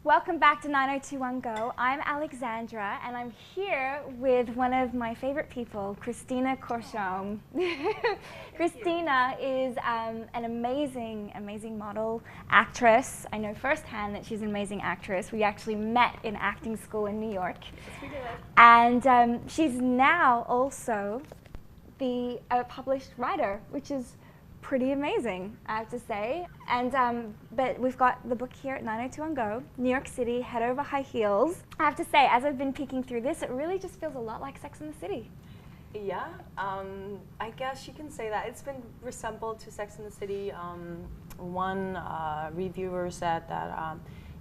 Welcome back to 90210 Go. I'm Alexandra, and I'm here with one of my favorite people, Kristina Korsholm. Kristina is an amazing model, actress. I know firsthand that she's an amazing actress. We actually met in acting school in New York. Yes, we did. And she's now also the published writer, which is pretty amazing, I have to say. And but we've got the book here at 90210 Go, New York City, Head Over High Heels. I have to say, as I've been peeking through this, it really just feels a lot like Sex and the City. Yeah, I guess you can say that. It's been resembled to Sex and the City. One reviewer said that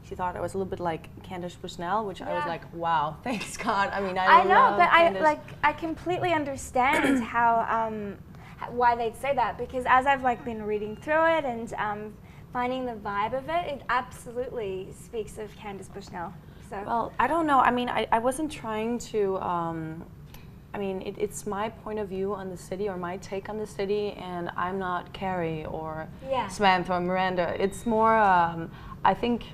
she thought it was a little bit like Candace Bushnell, which I was like, wow, thanks God. I mean, I know, but Candace. I completely understand how why they'd say that, because as I've been reading through it and finding the vibe of it, it absolutely speaks of Candace Bushnell. So. Well, I don't know. I mean, I wasn't trying to. I mean, it's my point of view on the city, or my take on the city, and I'm not Carrie or Samantha or Miranda. It's more, I think,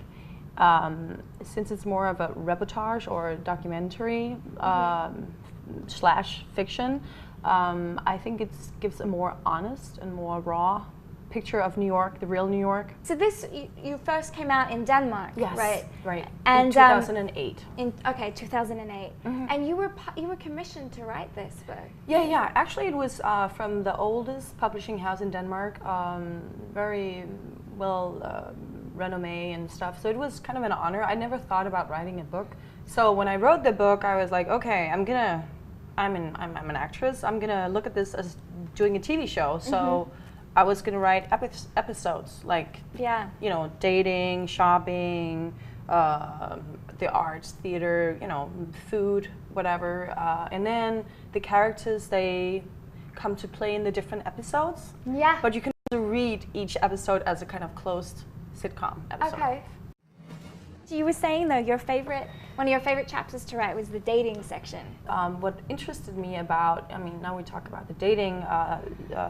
since it's more of a reportage or documentary slash fiction, I think it gives a more honest and more raw picture of New York, the real New York. So this, you first came out in Denmark, yes, right? Right. And in 2008. Okay, 2008. And you were commissioned to write this book. Yeah. Actually, it was from the oldest publishing house in Denmark, very well renommé and stuff. So it was kind of an honor. I never thought about writing a book. So when I wrote the book, I was like, okay, I'm an actress. I'm gonna look at this as doing a TV show. So I was gonna write episodes like, you know, dating, shopping, the arts, theater, you know, food, whatever. And then the characters, they come to play in the different episodes. Yeah. But you can also read each episode as a kind of closed sitcom episode. Okay. You were saying though, one of your favorite chapters to write was the dating section. What interested me about, I mean, now we talk about the dating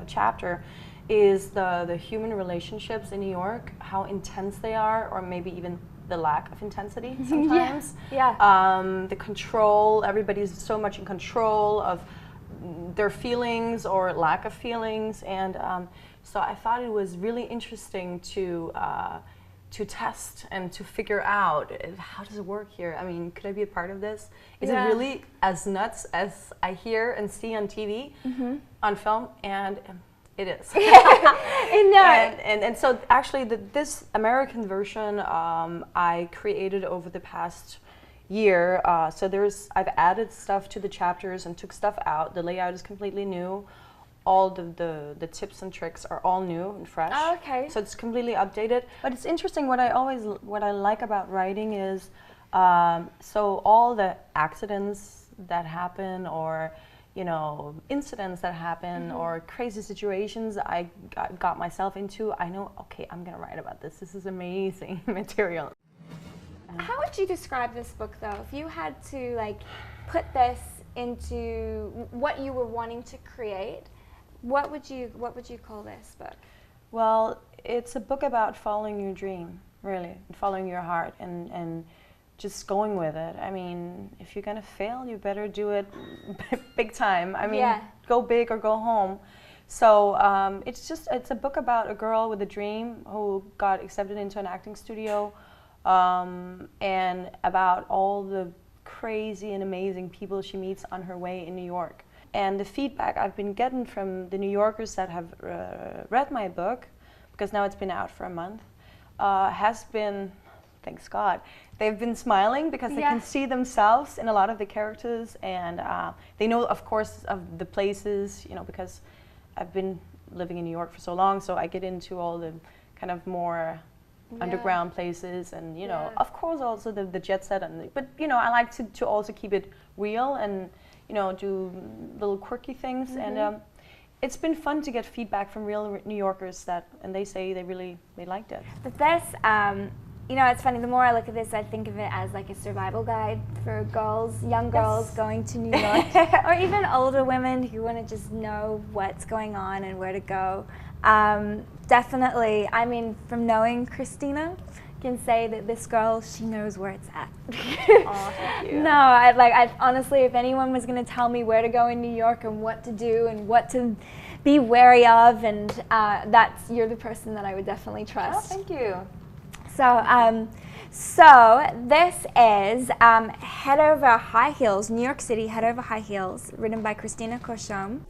chapter, is the human relationships in New York, how intense they are, or maybe even the lack of intensity sometimes. The control, everybody's so much in control of their feelings or lack of feelings, and so I thought it was really interesting to test and to figure out, how does it work here? I mean, could I be a part of this? Is it really as nuts as I hear and see on TV, on film? And it is. And so actually this American version I created over the past year. So I've added stuff to the chapters and took stuff out. The layout is completely new. All the tips and tricks are all new and fresh. Oh, okay. So it's completely updated. But it's interesting, what I like about writing is, so all the accidents that happen, or, you know, incidents that happen, or crazy situations I got myself into, I know, okay, I'm gonna write about this. This is amazing material. How would you describe this book though? If you had to put this into what you were wanting to create, what would you call this book? Well, it's a book about following your dream, really, and following your heart, and just going with it. I mean, if you're gonna fail, you better do it big time. I mean, go big or go home. So it's a book about a girl with a dream who got accepted into an acting studio, and about all the crazy and amazing people she meets on her way in New York. And the feedback I've been getting from the New Yorkers that have read my book, because now it's been out for a month, has been, thanks God, they've been smiling because they can see themselves in a lot of the characters, and they know, of course, of the places, you know, because I've been living in New York for so long, so I get into all the kind of more underground places, and, you know, of course also the jet set, but, you know, I like to also keep it real and, you know, do little quirky things, and it's been fun to get feedback from real New Yorkers and they say they liked it. But this, you know, it's funny, the more I look at this, I think of it as like a survival guide for girls, young girls going to New York, or even older women who want to just know what's going on and where to go. Definitely, I mean, from knowing Kristina, can say that this girl, she knows where it's at. Oh, thank you. No, I honestly, if anyone was going to tell me where to go in New York and what to do and what to be wary of, and you're the person that I would definitely trust. Oh, thank you. So this is Head Over High Heels, New York City, Head Over High Heels, written by Kristina Korsholm.